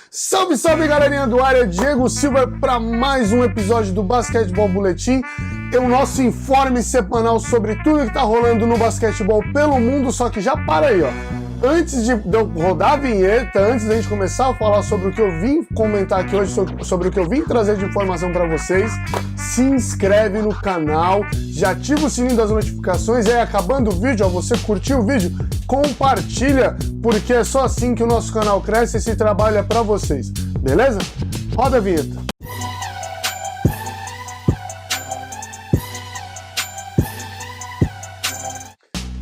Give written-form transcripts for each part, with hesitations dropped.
Salve, salve, galerinha do área, Diego Silva para mais um episódio do Basquetebol Boletim, é o nosso informe semanal sobre tudo que tá rolando no basquetebol pelo mundo, só que já para aí, ó. Antes de eu rodar a vinheta, antes da gente começar a falar sobre o que eu vim comentar aqui hoje, sobre o que eu vim trazer de informação para vocês, se inscreve no canal, já ativa o sininho das notificações e aí, acabando o vídeo, ó, você curtiu o vídeo, compartilha, porque é só assim que o nosso canal cresce e esse trabalho é para vocês, beleza? Roda a vinheta.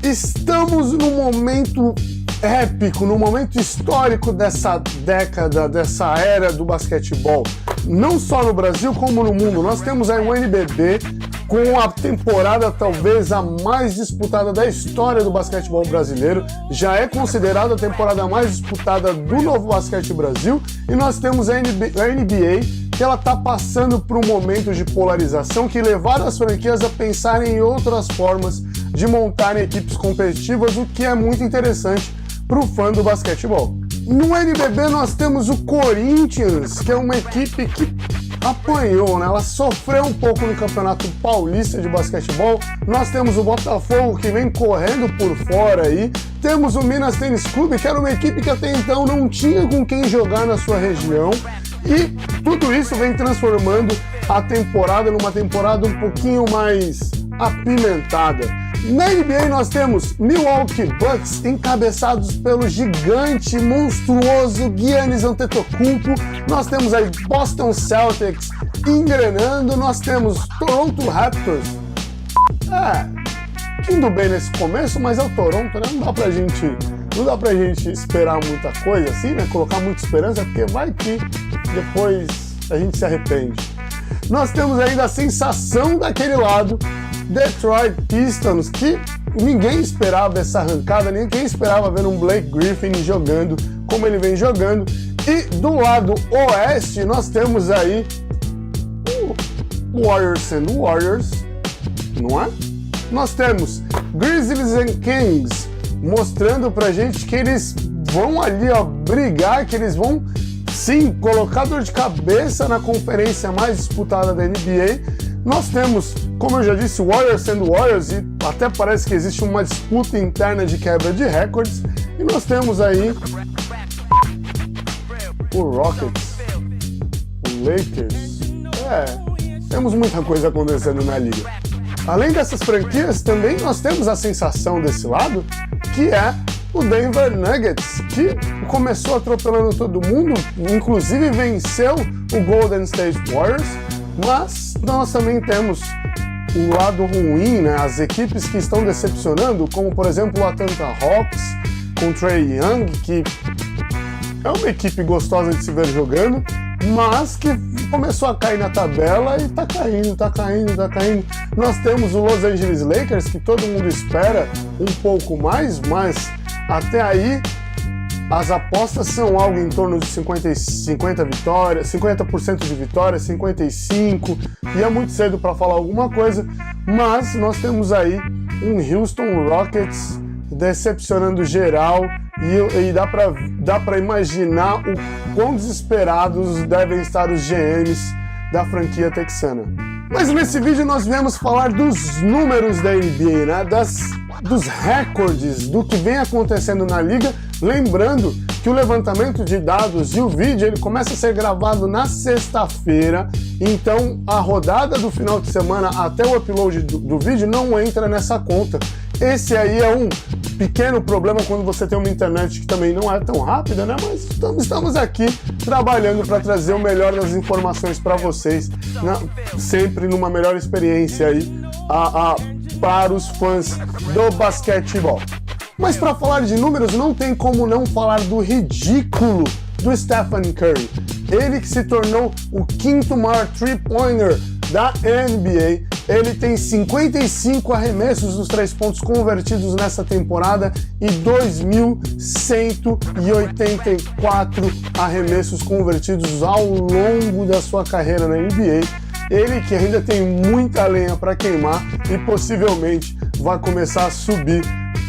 Estamos num momento épico, num momento histórico dessa década, dessa era do basquetebol. Não só no Brasil, como no mundo. Nós temos aí o NBB com a temporada talvez a mais disputada da história do basquetebol brasileiro. Já é considerada a temporada mais disputada do Novo Basquete Brasil. E nós temos a NBA, que ela está passando por um momento de polarização que levaram as franquias a pensarem em outras formas de montarem equipes competitivas, o que é muito interessante para o fã do basquetebol. No NBB nós temos o Corinthians, que é uma equipe que apanhou, né? Ela sofreu um pouco no Campeonato Paulista de basquetebol. Nós temos o Botafogo, que vem correndo por fora aí. Temos o Minas Tênis Clube, que era uma equipe que até então não tinha com quem jogar na sua região. E tudo isso vem transformando a temporada numa temporada um pouquinho mais apimentada. Na NBA nós temos Milwaukee Bucks encabeçados pelo gigante, monstruoso Giannis Antetokounmpo. Nós temos aí Boston Celtics engrenando. Nós temos Toronto Raptors. Indo bem nesse começo, mas é o Toronto, né? Não dá pra gente esperar muita coisa assim, né? Colocar muita esperança, porque vai que depois a gente se arrepende. Nós temos ainda a sensação daquele lado, Detroit Pistons, que ninguém esperava essa arrancada, ninguém esperava ver um Blake Griffin jogando como ele vem jogando. E do lado oeste nós temos aí o Warriors and Warriors, não é? Nós temos Grizzlies and Kings mostrando pra gente que eles vão ali, ó, brigar, que eles vão sim colocar dor de cabeça na conferência mais disputada da NBA. Nós temos, como eu já disse, Warriors and Warriors, e até parece que existe uma disputa interna de quebra de recordes. E nós temos aí o Rockets, o Lakers. Temos muita coisa acontecendo na liga. Além dessas franquias, também nós temos a sensação desse lado, que é o Denver Nuggets, que começou atropelando todo mundo, inclusive venceu o Golden State Warriors. Mas nós também temos o lado ruim, né? As equipes que estão decepcionando, como por exemplo o Atlanta Hawks com Trae Young, que é uma equipe gostosa de se ver jogando, mas que começou a cair na tabela e tá caindo. Nós temos o Los Angeles Lakers, que todo mundo espera um pouco mais, mas até aí as apostas são algo em torno de 50 vitórias, 50% de vitórias, 55%, e é muito cedo para falar alguma coisa, mas nós temos aí um Houston Rockets decepcionando geral, e dá para imaginar o quão desesperados devem estar os GMs da franquia texana. Mas nesse vídeo nós viemos falar dos números da NBA, né? Dos recordes, do que vem acontecendo na liga. Lembrando que o levantamento de dados e o vídeo ele começa a ser gravado na sexta-feira, então a rodada do final de semana até o upload do vídeo não entra nessa conta. Esse aí é um pequeno problema quando você tem uma internet que também não é tão rápida, né? Mas estamos aqui trabalhando para trazer o melhor das informações para vocês, né? Sempre numa melhor experiência aí para os fãs do basquetebol. Mas para falar de números, não tem como não falar do ridículo do Stephen Curry. Ele que se tornou o quinto maior three-pointer da NBA. Ele tem 55 arremessos dos 3 pontos convertidos nessa temporada e 2.184 arremessos convertidos ao longo da sua carreira na NBA. Ele que ainda tem muita lenha para queimar e possivelmente vai começar a subir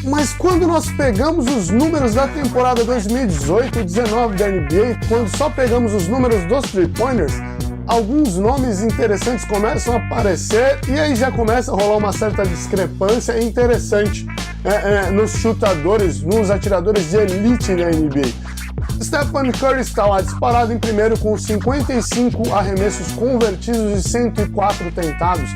Mas quando nós pegamos os números da temporada 2018-19 da NBA, quando só pegamos os números dos three-pointers, alguns nomes interessantes começam a aparecer e aí já começa a rolar uma certa discrepância interessante nos chutadores, nos atiradores de elite na NBA. Stephen Curry está lá disparado em primeiro com 55 arremessos convertidos e 104 tentados,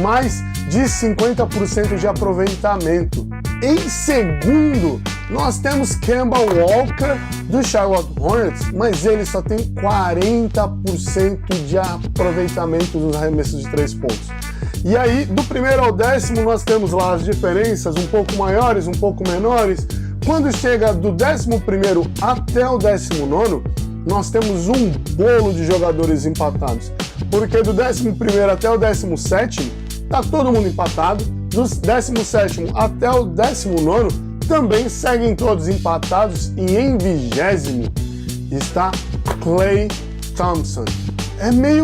mais de 50% de aproveitamento. Em segundo, nós temos Kemba Walker do Charlotte Hornets, mas ele só tem 40% de aproveitamento nos arremessos de 3 pontos. E aí, do primeiro ao 10º, nós temos lá as diferenças um pouco maiores, um pouco menores. Quando chega do 11º até o 19º, nós temos um bolo de jogadores empatados. Porque do 11º até o 17º, tá todo mundo empatado. Do 17º até o 19º, também seguem todos empatados. E em 20º está Klay Thompson. É meio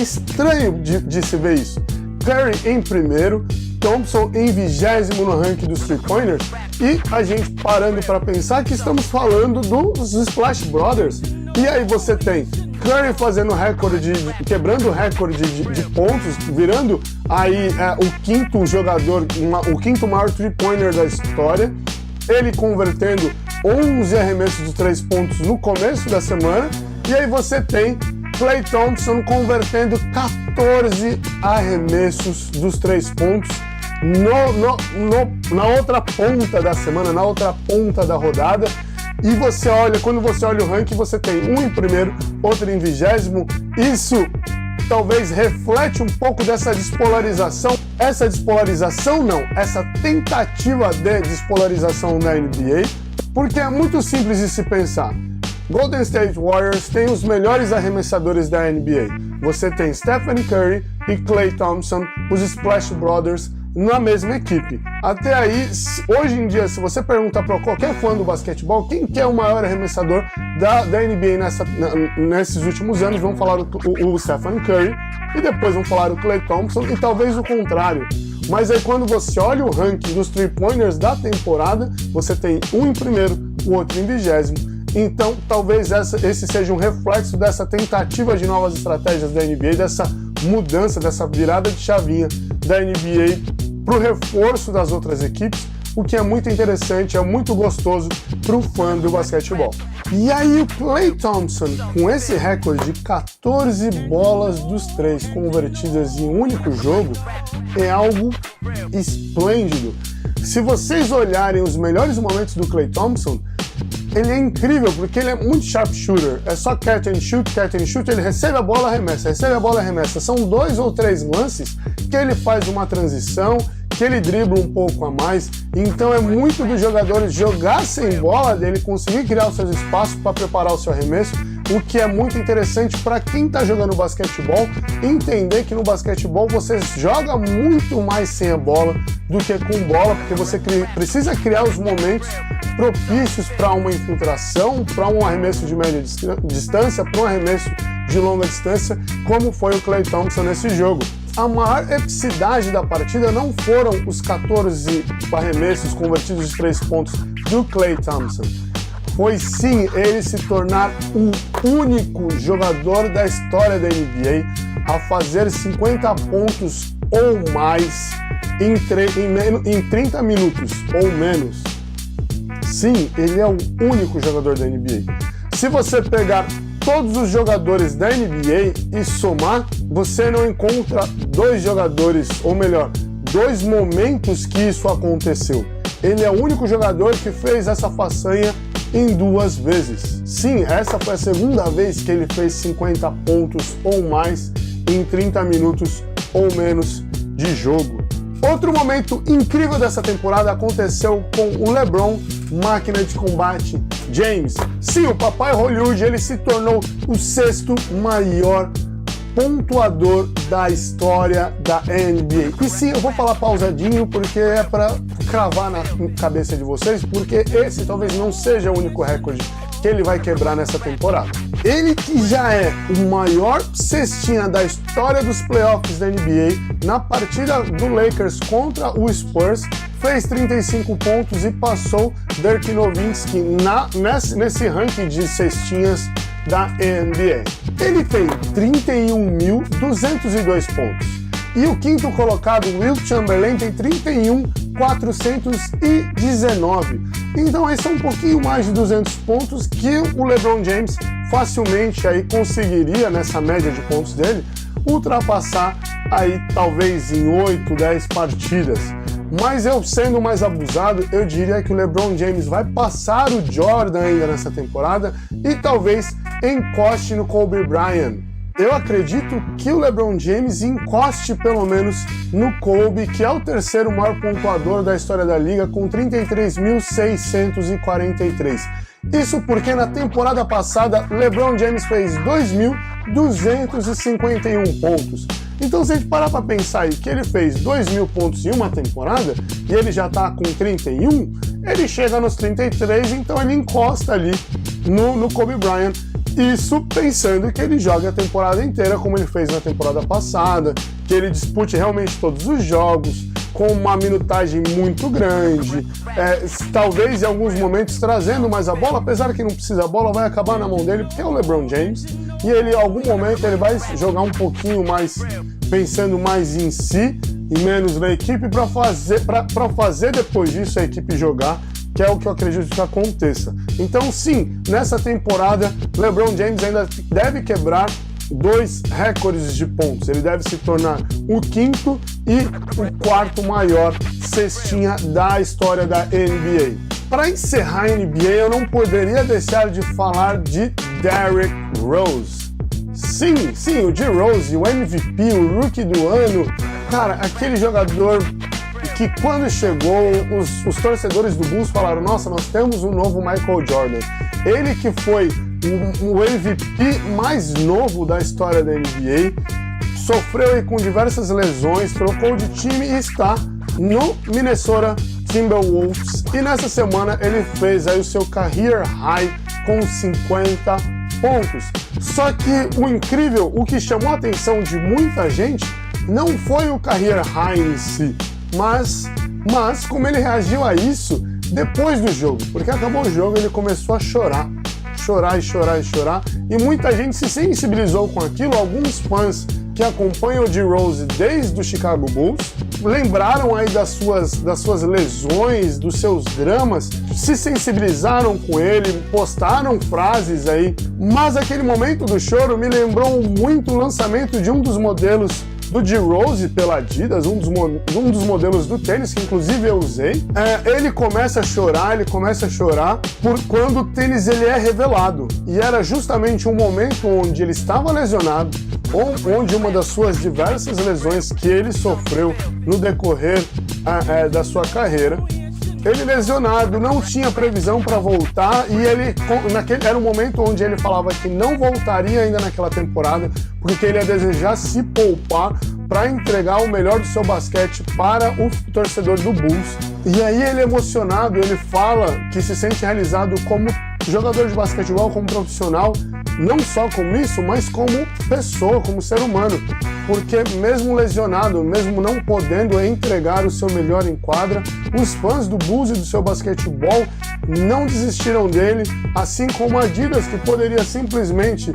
estranho de se ver isso. Curry em primeiro, Thompson em 20º no ranking dos three-pointers, e a gente parando para pensar que estamos falando dos Splash Brothers. E aí você tem Curry fazendo recorde, quebrando o recorde de pontos, virando aí o quinto jogador, o quinto maior three-pointer da história, ele convertendo 11 arremessos de 3 pontos no começo da semana, e aí você tem Klay Thompson convertendo 14 arremessos dos 3 pontos na outra ponta da semana, na outra ponta da rodada. E você olha, quando você olha o ranking, você tem um em primeiro, outro em 20º. Isso talvez reflete um pouco dessa despolarização. Essa despolarização não, essa tentativa de despolarização na NBA, porque é muito simples de se pensar. Golden State Warriors tem os melhores arremessadores da NBA. Você tem Stephen Curry e Klay Thompson, os Splash Brothers, na mesma equipe. Até aí, hoje em dia, se você perguntar para qualquer fã do basquetebol quem que é o maior arremessador da NBA nesses últimos anos, vão falar o Stephen Curry e depois vão falar o Klay Thompson e talvez o contrário. Mas aí quando você olha o ranking dos three-pointers da temporada, você tem um em primeiro, o outro em 20º. Então, talvez esse seja um reflexo dessa tentativa de novas estratégias da NBA, dessa mudança, dessa virada de chavinha da NBA para o reforço das outras equipes, o que é muito interessante, é muito gostoso para o fã do basquetebol. E aí o Klay Thompson, com esse recorde de 14 bolas dos 3 convertidas em um único jogo, é algo esplêndido. Se vocês olharem os melhores momentos do Klay Thompson, ele é incrível, porque ele é muito sharpshooter. É só catch and shoot, ele recebe a bola, arremessa. São 2 ou 3 lances que ele faz uma transição, que ele dribla um pouco a mais. Então é muito dos jogadores jogar sem bola, dele conseguir criar os seus espaços para preparar o seu arremesso, o que é muito interessante para quem está jogando basquetebol, entender que no basquetebol você joga muito mais sem a bola do que com bola, porque você precisa criar os momentos propícios para uma infiltração, para um arremesso de média distância, para um arremesso de longa distância, como foi o Klay Thompson nesse jogo. A maior epicidade da partida não foram os 14 arremessos convertidos de 3 pontos do Klay Thompson. Foi sim ele se tornar o único jogador da história da NBA a fazer 50 pontos ou mais em 30 minutos ou menos. Sim, ele é o único jogador da NBA. Se você pegar todos os jogadores da NBA e somar, você não encontra 2 jogadores, ou melhor, 2 momentos que isso aconteceu. Ele é o único jogador que fez essa façanha em 2 vezes. Sim, essa foi a segunda vez que ele fez 50 pontos ou mais em 30 minutos ou menos de jogo. Outro momento incrível dessa temporada aconteceu com o LeBron, máquina de combate, James. Sim, o papai Hollywood, ele se tornou o 6º maior pontuador da história da NBA. E sim, eu vou falar pausadinho porque é para cravar na cabeça de vocês, porque esse talvez não seja o único recorde que ele vai quebrar nessa temporada. Ele que já é o maior cestinha da história dos playoffs da NBA, na partida do Lakers contra o Spurs, fez 35 pontos e passou Dirk Nowitzki nesse ranking de cestinhas da NBA. Ele tem 31.202 pontos. E o quinto colocado, Wilt Chamberlain, tem 31.419. Então esse é um pouquinho mais de 200 pontos que o LeBron James facilmente aí conseguiria, nessa média de pontos dele, ultrapassar aí talvez em 8, 10 partidas. Mas eu, sendo mais abusado, eu diria que o LeBron James vai passar o Jordan ainda nessa temporada e talvez encoste no Kobe Bryant. Eu acredito que o LeBron James encoste pelo menos no Kobe, que é o terceiro maior pontuador da história da liga, com 33.643. Isso porque na temporada passada, LeBron James fez 2.251 pontos. Então, se a gente parar para pensar aí que ele fez 2.000 pontos em uma temporada e ele já está com 31, ele chega nos 33, então ele encosta ali no Kobe Bryant. Isso pensando que ele joga a temporada inteira como ele fez na temporada passada, que ele dispute realmente todos os jogos, com uma minutagem muito grande, talvez em alguns momentos trazendo mais a bola, apesar que não precisa, a bola vai acabar na mão dele, porque é o LeBron James, e ele em algum momento ele vai jogar um pouquinho mais, pensando mais em si e menos na equipe, para fazer depois disso a equipe jogar, que é o que eu acredito que aconteça. Então sim, nessa temporada, LeBron James ainda deve quebrar 2 recordes de pontos. Ele deve se tornar o quinto e o quarto maior cestinha da história da NBA. Para encerrar a NBA, eu não poderia deixar de falar de Derrick Rose. Sim, o D-Rose, o MVP, o Rookie do ano. Cara, aquele jogador que quando chegou, os torcedores do Bulls falaram: nossa, nós temos um novo Michael Jordan. Ele que foi o MVP mais novo da história da NBA, sofreu aí com diversas lesões, trocou de time e está no Minnesota Timberwolves. E nessa semana ele fez aí o seu career high com 50 pontos. Só que o incrível, o que chamou a atenção de muita gente, não foi o career high em si, mas como ele reagiu a isso depois do jogo, porque acabou o jogo, ele começou a chorar, e muita gente se sensibilizou com aquilo. Alguns fãs que acompanham o D-Rose desde o Chicago Bulls lembraram aí das suas lesões, dos seus dramas, se sensibilizaram com ele, postaram frases aí, mas aquele momento do choro me lembrou muito o lançamento de um dos modelos do D-Rose pela Adidas, um dos modelos do tênis, que inclusive eu usei. Ele começa a chorar por quando o tênis ele é revelado. E era justamente um momento onde ele estava lesionado, onde uma das suas diversas lesões que ele sofreu no decorrer da sua carreira, ele lesionado, não tinha previsão para voltar, e era um momento onde ele falava que não voltaria ainda naquela temporada, porque ele ia desejar se poupar para entregar o melhor do seu basquete para o torcedor do Bulls. E aí ele emocionado, ele fala que se sente realizado como jogador de basquetebol, como profissional, não só como isso, mas como pessoa, como ser humano, porque mesmo lesionado, mesmo não podendo entregar o seu melhor em quadra, os fãs do Bulls e do seu basquetebol não desistiram dele, assim como a Adidas, que poderia simplesmente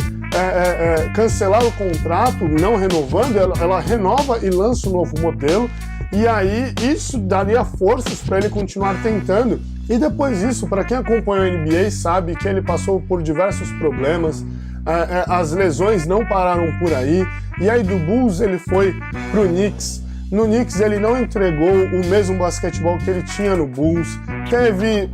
cancelar o contrato, não renovando, ela renova e lança um novo modelo, e aí isso daria forças para ele continuar tentando. E depois disso, para quem acompanha a NBA sabe que ele passou por diversos problemas, as lesões não pararam por aí, e aí do Bulls ele foi pro Knicks. No Knicks ele não entregou o mesmo basquetebol que ele tinha no Bulls, teve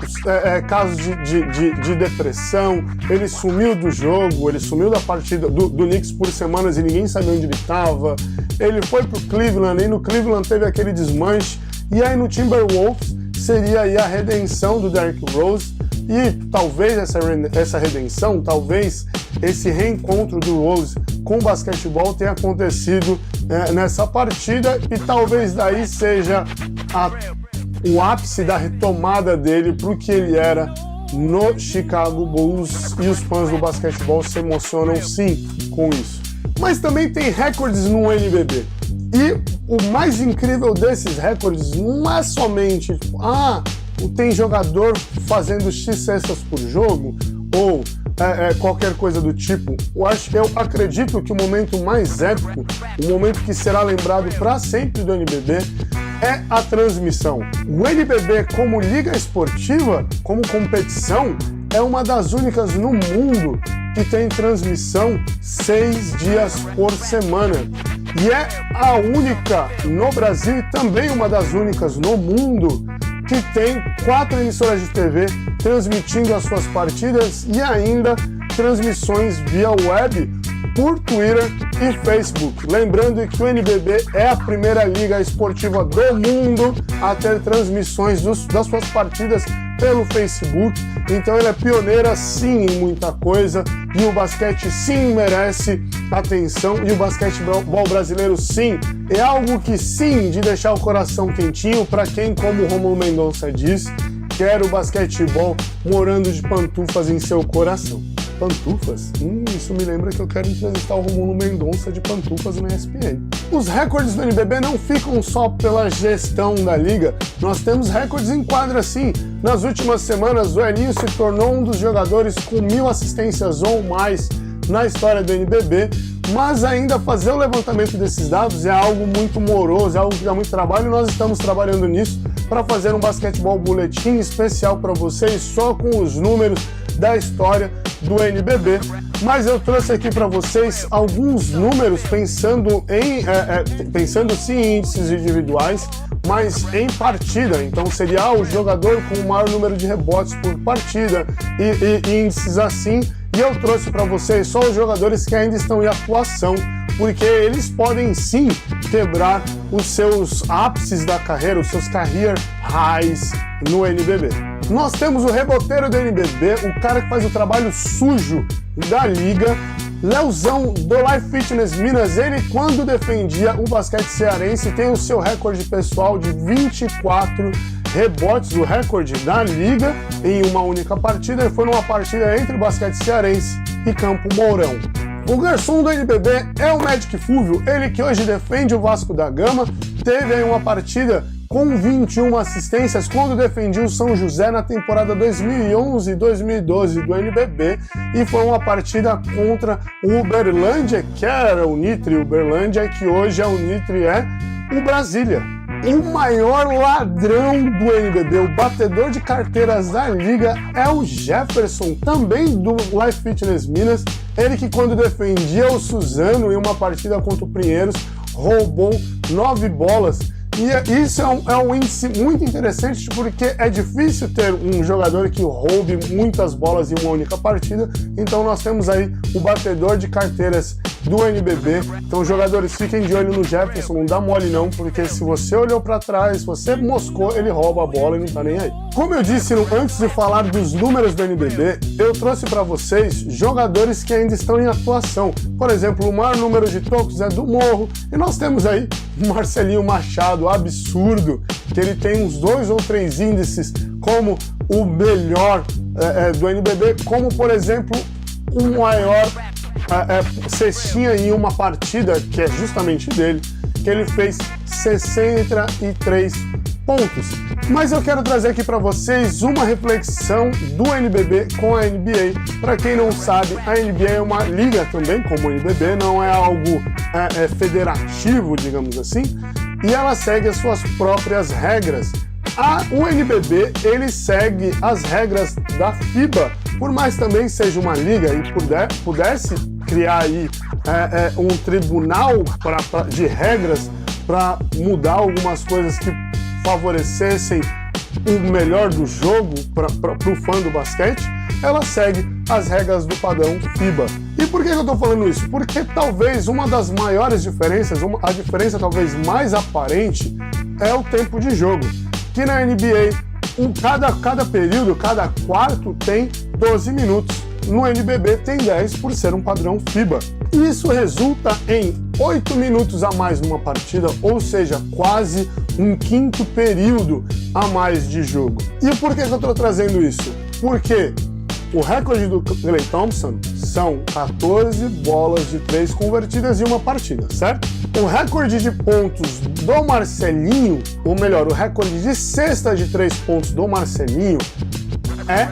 casos de depressão, ele sumiu do jogo, ele sumiu da partida do Knicks por semanas e ninguém sabia onde ele estava. Ele foi pro Cleveland e no Cleveland teve aquele desmanche, e aí no Timberwolves seria aí a redenção do Derrick Rose, e talvez essa redenção, talvez esse reencontro do Rose com o basquetebol tenha acontecido nessa partida, e talvez daí seja o ápice da retomada dele para o que ele era no Chicago Bulls, e os fãs do basquetebol se emocionam sim com isso. Mas também tem recordes no NBB. E o mais incrível desses recordes não é somente, tipo, tem jogador fazendo X cestas por jogo, ou qualquer coisa do tipo. Eu acredito que o momento mais épico, o momento que será lembrado para sempre do NBB, é a transmissão. O NBB como liga esportiva, como competição, é uma das únicas no mundo que tem transmissão 6 dias por semana. E é a única no Brasil e também uma das únicas no mundo que tem 4 emissoras de TV transmitindo as suas partidas e ainda transmissões via web por Twitter e Facebook. Lembrando que o NBB é a primeira liga esportiva do mundo a ter transmissões das suas partidas pelo Facebook, então ele é pioneira sim em muita coisa, e o basquete sim merece atenção, e o basquetebol brasileiro sim é algo que sim de deixar o coração quentinho para quem, como o Rômulo Mendonça diz, quer o basquetebol morando de pantufas em seu coração. Pantufas? Isso me lembra que eu quero entrevistar o Rômulo Mendonça de pantufas na ESPN. Os recordes do NBB não ficam só pela gestão da liga, nós temos recordes em quadra sim. Nas últimas semanas, o Elinho se tornou um dos jogadores com 1000 assistências ou mais na história do NBB, mas ainda fazer o levantamento desses dados é algo muito moroso, é algo que dá muito trabalho, e nós estamos trabalhando nisso para fazer um basquetebol bulletin especial para vocês, só com os números da história do NBB, mas eu trouxe aqui para vocês alguns números pensando sim em índices individuais, mas em partida. Então seria o jogador com o maior número de rebotes por partida e índices assim, e eu trouxe para vocês só os jogadores que ainda estão em atuação, porque eles podem sim quebrar os seus ápices da carreira, os seus career highs no NBB. Nós temos o reboteiro do NBB, o cara que faz o trabalho sujo da liga, Leozão do Life Fitness Minas. Ele, quando defendia o basquete cearense, tem o seu recorde pessoal de 24 rebotes, o recorde da liga em uma única partida, e foi numa partida entre o basquete cearense e Campo Mourão. O garçom do NBB é o Magic Fulvio, ele que hoje defende o Vasco da Gama, teve aí uma partida com 21 assistências quando defendia o São José na temporada 2011 e 2012 do NBB, e foi uma partida contra o Uberlândia, que era o Nitri Uberlândia, que hoje é o Nitri, o Brasília. O maior ladrão do NBB, o batedor de carteiras da liga, é o Jefferson, também do Life Fitness Minas, ele que quando defendia o Suzano em uma partida contra o Pinheiros, roubou 9 bolas. E isso é um índice muito interessante, porque é difícil ter um jogador que roube muitas bolas em uma única partida. Então nós temos aí o batedor de carteiras do NBB. Então jogadores, fiquem de olho no Jefferson, não dá mole não, porque se você olhou para trás, se você moscou, ele rouba a bola e não tá nem aí. Como eu disse antes de falar dos números do NBB, eu trouxe para vocês jogadores que ainda estão em atuação. Por exemplo, o maior número de tocos é do Morro, e nós temos aí o Marcelinho Machado, absurdo, que ele tem uns 2 ou 3 índices como o melhor do NBB, como por exemplo o maior cestinha em uma partida, que é justamente dele, que ele fez 63 pontos. Mas eu quero trazer aqui para vocês uma reflexão do NBB com a NBA. Para quem não sabe, a NBA é uma liga também, como o NBB, não é algo federativo, digamos assim, e ela segue as suas próprias regras. O NBB, ele segue as regras da FIBA, por mais também seja uma liga e pudesse criar aí um tribunal de regras para mudar algumas coisas que favorecessem o melhor do jogo para o fã do basquete, ela segue as regras do padrão FIBA. E por que eu estou falando isso? Porque talvez uma das maiores diferenças, a diferença talvez mais aparente, é o tempo de jogo. Que na NBA, cada período, cada quarto tem 12 minutos. No NBB tem 10 por ser um padrão FIBA. E isso resulta em 8 minutos a mais numa partida, ou seja, quase um quinto período a mais de jogo. E por que eu estou trazendo isso? Porque o recorde do Klay Thompson são 14 bolas de 3 convertidas em uma partida, certo? O recorde de pontos do Marcelinho, ou melhor, o recorde de cesta de 3 pontos do Marcelinho é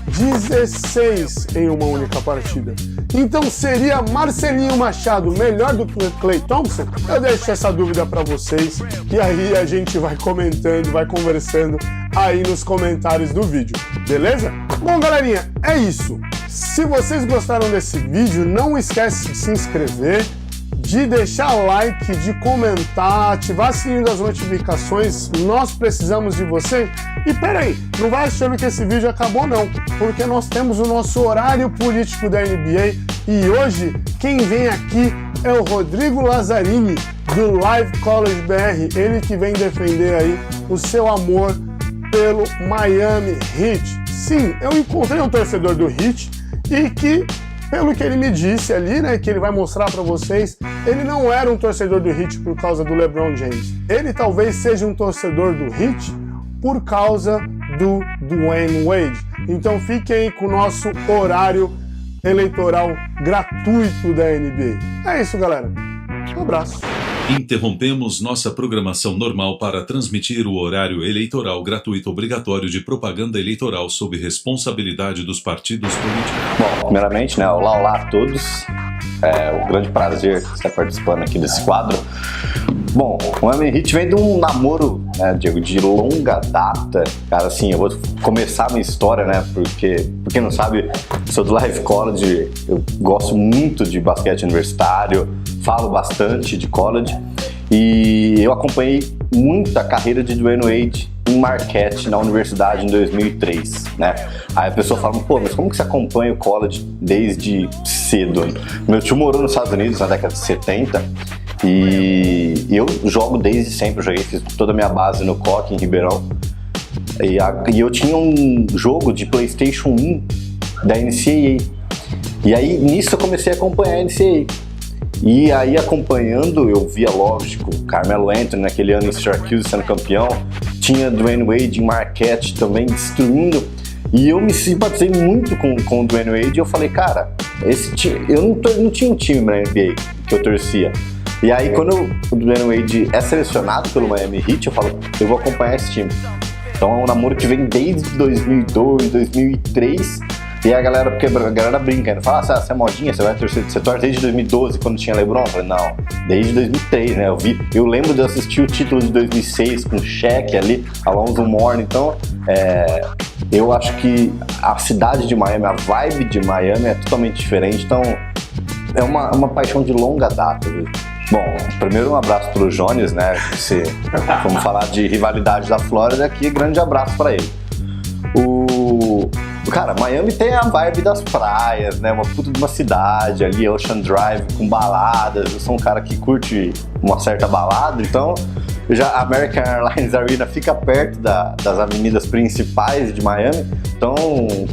16 em uma única partida. Então seria Marcelinho Machado melhor do que Klay Thompson? Eu deixo essa dúvida para vocês e aí a gente vai comentando, vai conversando aí nos comentários do vídeo, beleza? Bom, galerinha, é isso. Se vocês gostaram desse vídeo, não esquece de se inscrever, de deixar like, de comentar, ativar o sininho das notificações. Nós precisamos de você. E peraí, não vai achando que esse vídeo acabou não, porque nós temos o nosso horário político da NBA e hoje quem vem aqui é o Rodrigo Lazzarini do Live College BR, ele que vem defender aí o seu amor pelo Miami Heat. Sim, eu encontrei um torcedor do Heat e que, pelo que ele me disse ali, né, que ele vai mostrar para vocês, ele não era um torcedor do Heat por causa do LeBron James. Ele talvez seja um torcedor do Heat por causa do Dwyane Wade. Então fiquem aí com o nosso horário eleitoral gratuito da NBA. É isso, galera. Um abraço. Interrompemos nossa programação normal para transmitir o horário eleitoral gratuito obrigatório de propaganda eleitoral sob responsabilidade dos partidos políticos. Bom, primeiramente, né, olá a todos. É um grande prazer estar participando aqui desse quadro. Bom, o Miami Heat vem de um namoro, né, Diego, de longa data. Cara, assim, eu vou começar a minha história, né, porque, pra quem não sabe, sou do Live College, eu gosto muito de basquete universitário, falo bastante de college, e eu acompanhei muito a carreira de Dwyane Wade em Marquette, na universidade, em 2003, né? Aí a pessoa fala, pô, mas como que você acompanha o college desde cedo? Meu tio morou nos Estados Unidos na década de 70, e eu jogo desde sempre, eu joguei, fiz toda a minha base no Coque, em Ribeirão, e eu tinha um jogo de PlayStation 1 da NCAA, e aí nisso eu comecei a acompanhar a NCAA. E aí, acompanhando, eu via, lógico, Carmelo Anthony naquele ano em Syracuse sendo campeão, tinha Dwyane Wade em Marquette também destruindo, e eu me simpatizei muito com o Dwyane Wade, e eu falei, cara, esse time, eu não tinha um time na NBA que eu torcia. E aí, quando o Dwyane Wade é selecionado pelo Miami Heat, eu falo, eu vou acompanhar esse time. Então é um namoro que vem desde 2002, 2003, e a galera, porque a galera brinca, né? Fala, você é modinha, você vai torcer, você torce desde 2012, quando tinha LeBron? Eu falei, não, desde 2003, né? Eu lembro de assistir o título de 2006 com o Shaq ali, Alonzo Mourning, então eu acho que a cidade de Miami, a vibe de Miami é totalmente diferente, então é uma paixão de longa data, viu? Bom, primeiro um abraço pro Jones, né? Vamos falar de rivalidade da Flórida aqui, grande abraço para ele. Cara, Miami tem a vibe das praias, né? Uma puta de uma cidade ali, Ocean Drive, com baladas. Eu sou um cara que curte uma certa balada, então a American Airlines Arena fica perto das avenidas principais de Miami. Então,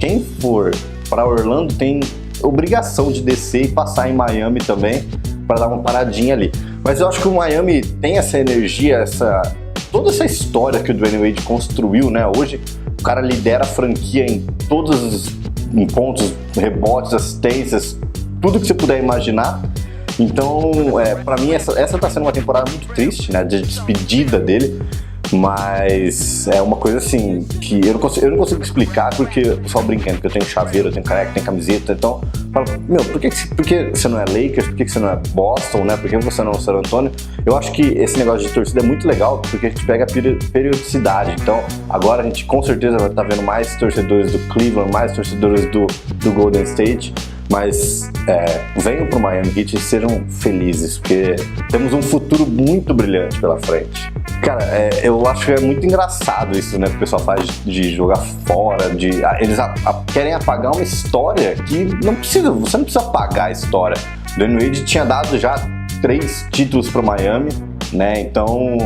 quem for para Orlando tem obrigação de descer e passar em Miami também para dar uma paradinha ali. Mas eu acho que o Miami tem essa energia, toda essa história que o Dwyane Wade construiu, né? Hoje o cara lidera a franquia em pontos, rebotes, assistências, tudo que você puder imaginar. Então, pra mim, essa tá sendo uma temporada muito triste, né, de despedida dele, mas é uma coisa assim, que eu não consigo explicar, porque o pessoal brincando, porque eu tenho chaveiro, eu tenho caneca, eu tenho camiseta, então, falo, meu, por que você não é Lakers, por que você não é Boston, né, por que você não é o San Antonio? Eu acho que esse negócio de torcida é muito legal, porque a gente pega a periodicidade, então, agora a gente com certeza vai estar vendo mais torcedores do Cleveland, mais torcedores do Golden State, mas venham pro Miami Heat e sejam felizes, porque temos um futuro muito brilhante pela frente. Cara, eu acho que é muito engraçado isso, né, que o pessoal faz de jogar fora, eles querem apagar uma história que você não precisa apagar a história. O Dwyane Wade tinha dado já 3 títulos pro Miami, né, então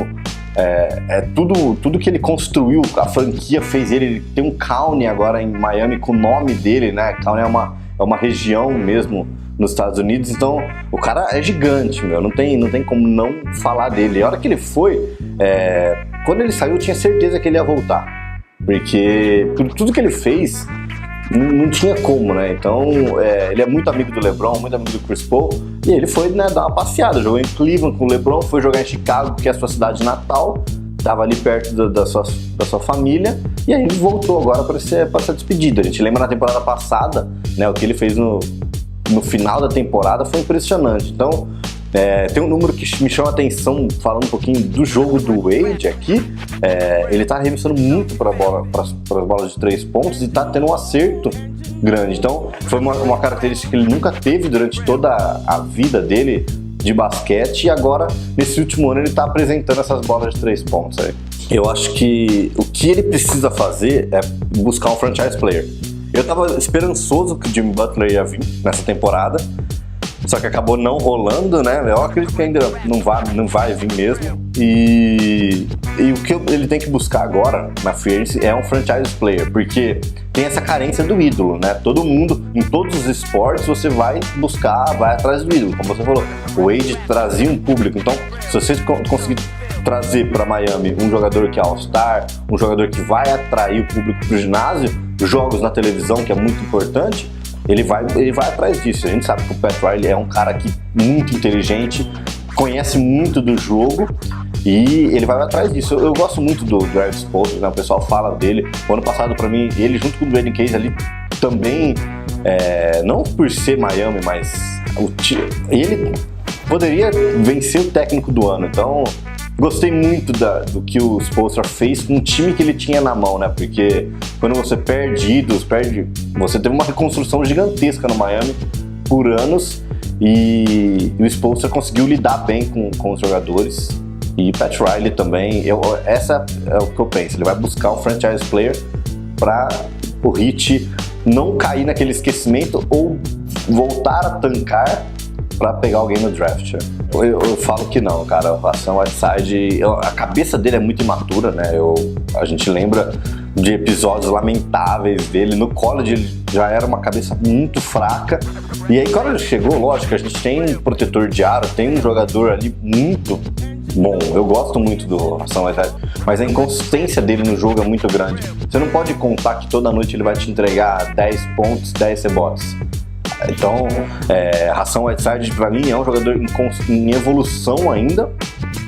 tudo que ele construiu, a franquia fez ele tem um county agora em Miami com o nome dele, né, county é uma região mesmo nos Estados Unidos, então o cara é gigante, meu, não tem como não falar dele. E a hora que ele foi, quando ele saiu eu tinha certeza que ele ia voltar, porque por tudo que ele fez, não tinha como, né? Então, ele é muito amigo do LeBron, muito amigo do Chris Paul, e ele foi, né, dar uma passeada, jogou em Cleveland com o LeBron, foi jogar em Chicago, que é a sua cidade natal, estava ali perto da sua família, e aí ele voltou agora para essa despedida. A gente lembra na temporada passada, né, o que ele fez no final da temporada foi impressionante. Então, tem um número que me chama a atenção, falando um pouquinho do jogo do Wade aqui. Ele tá arremessando muito para as bolas de 3 pontos e tá tendo um acerto grande. Então, foi uma característica que ele nunca teve durante toda a vida dele de basquete, e agora, nesse último ano, ele tá apresentando essas bolas de 3 pontos aí. Eu acho que o que ele precisa fazer é buscar um franchise player. Eu tava esperançoso que o Jimmy Butler ia vir nessa temporada, só que acabou não rolando, né? Eu acredito que ainda não vai vir mesmo. E o que ele tem que buscar agora na free agency é um franchise player, porque tem essa carência do ídolo, né? Todo mundo, em todos os esportes, você vai atrás do ídolo. Como você falou, o Wade trazia um público. Então, se você conseguir trazer para Miami um jogador que é All-Star, um jogador que vai atrair o público para o ginásio, jogos na televisão, que é muito importante, ele vai atrás disso. A gente sabe que o Pat Riley é um cara muito inteligente, conhece muito do jogo, e ele vai atrás disso. Eu gosto muito do Erik Spoelstra, né? O pessoal fala dele. O ano passado, para mim, ele junto com o Dwayne Casey ali também, não por ser Miami, mas ele poderia vencer o técnico do ano. Então, gostei muito do que o Spoelstra fez com o time que ele tinha na mão, né? Porque quando você perde ídolos, você teve uma reconstrução gigantesca no Miami por anos, e o Spoelstra conseguiu lidar bem com os jogadores. E Pat Riley também. Essa é o que eu penso. Ele vai buscar um franchise player para o Heat não cair naquele esquecimento ou voltar a tancar para pegar alguém no draft. Eu falo que não, cara. O Hassan Whiteside, a cabeça dele é muito imatura, né? A gente lembra de episódios lamentáveis dele. No college ele já era uma cabeça muito fraca. E aí quando ele chegou, lógico, a gente tem um protetor de aro, tem um jogador ali muito bom. Eu gosto muito do Hassan Whiteside, mas a inconsistência dele no jogo é muito grande. Você não pode contar que toda noite ele vai te entregar 10 pontos, 10 rebotes. Então, Hassan Whiteside pra mim é um jogador em evolução ainda,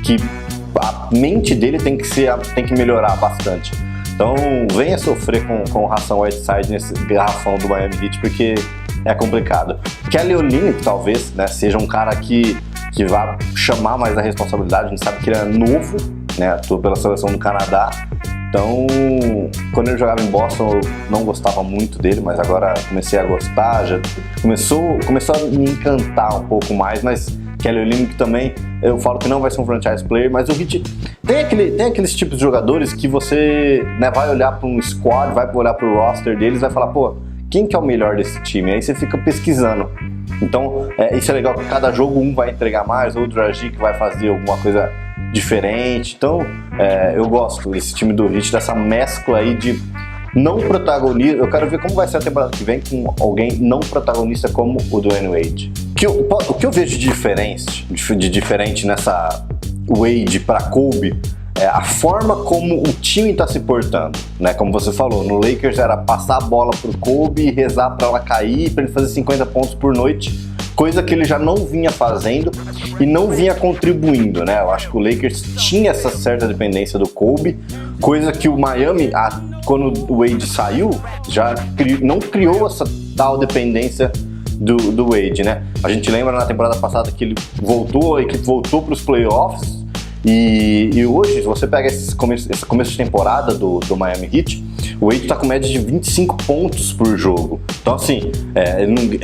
que a mente dele tem que melhorar bastante. Então, venha sofrer com o Hassan Whiteside nesse garrafão do Miami Heat, porque é complicado. Kelly Olynyk talvez, né, seja um cara que vai chamar mais a responsabilidade. A gente sabe que ele é novo, né, atua pela seleção do Canadá. Então, quando ele jogava em Boston, eu não gostava muito dele, mas agora comecei a gostar, já começou a me encantar um pouco mais, mas Kelly Olynyk também, eu falo que não vai ser um franchise player, mas o Heat tem aqueles tipos de jogadores que você, né, vai olhar para um squad, vai olhar para o roster deles e vai falar, pô, quem que é o melhor desse time? Aí você fica pesquisando. Então, isso é legal, que cada jogo um vai entregar mais, outro agir que vai fazer alguma coisa diferente. Então, eu gosto desse time do Heat, dessa mescla aí de não protagonista. Eu quero ver como vai ser a temporada que vem com alguém não protagonista como o Dwayne Wade. O que eu vejo de diferente nessa Wade para Kobe é a forma como o time está se portando, né? Como você falou, no Lakers era passar a bola pro Kobe e rezar para ela cair, para ele fazer 50 pontos por noite, coisa que ele já não vinha fazendo e não vinha contribuindo, né? Eu acho que o Lakers tinha essa certa dependência do Kobe, coisa que o Miami, quando o Wade saiu, já não criou essa tal dependência do Wade, né? A gente lembra na temporada passada que ele voltou, a equipe voltou para os playoffs. E hoje, se você pega esse começo de temporada do Miami Heat, o Wade tá com média de 25 pontos por jogo. Então, assim,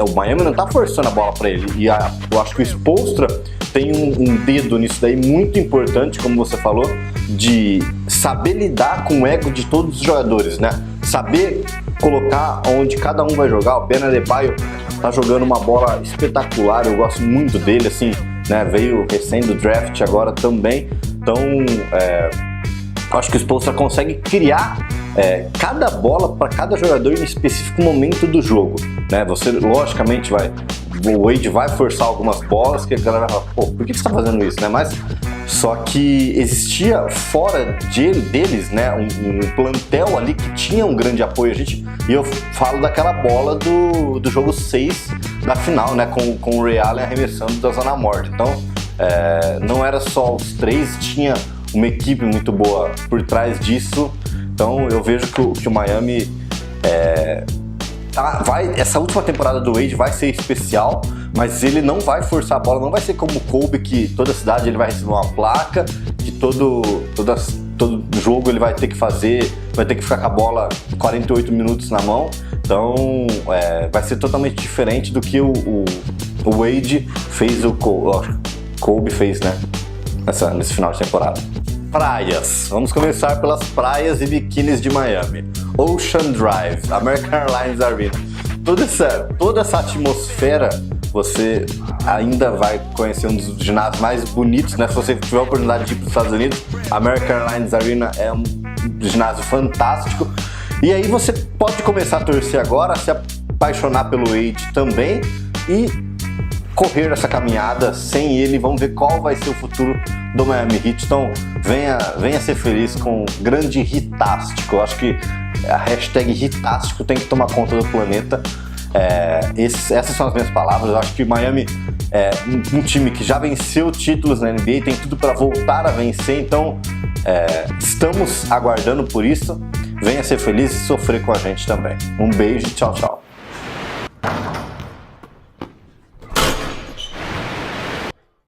o Miami não tá forçando a bola para ele. E eu acho que o Spoelstra tem um dedo nisso daí muito importante, como você falou, de saber lidar com o ego de todos os jogadores, né? Saber colocar onde cada um vai jogar. O Ben Adebayo tá jogando uma bola espetacular, eu gosto muito dele, assim, né? Veio recém do draft agora também. Então, acho que o Spoelstra consegue criar cada bola para cada jogador em específico momento do jogo, né? Você, logicamente, o Wade vai forçar algumas bolas que a galera fala, pô, por que você tá fazendo isso, né? Mas Só que existia fora deles, né, um plantel ali que tinha um grande apoio. E eu falo daquela bola do jogo 6 da final, né, com o Ray Allen arremessando da Zona Morta. Então, não era só os três, tinha uma equipe muito boa por trás disso. Então, eu vejo que o Miami essa última temporada do Wade vai ser especial, mas ele não vai forçar a bola, não vai ser como o Kobe, que toda cidade ele vai receber uma placa, que todo jogo ele vai ter que ficar com a bola 48 minutos na mão. Então vai ser totalmente diferente do que o Wade fez, o Kobe fez, né, nesse final de temporada. Praias. Vamos começar pelas praias e biquínis de Miami. Ocean Drive, American Airlines Arena. Toda essa atmosfera, você ainda vai conhecer um dos ginásios mais bonitos, né? Se você tiver a oportunidade de ir para os Estados Unidos, American Airlines Arena é um ginásio fantástico. E aí você pode começar a torcer agora, se apaixonar pelo Wade também e correr essa caminhada sem ele. Vamos ver qual vai ser o futuro do Miami Heat. Então venha ser feliz com o grande Hitástico. Eu acho que a hashtag Hitástico tem que tomar conta do planeta. Essas são as minhas palavras. Eu acho que o Miami é um time que já venceu títulos na NBA, tem tudo para voltar a vencer. Então estamos aguardando por isso. Venha ser feliz e sofrer com a gente também. Um beijo e tchau, tchau.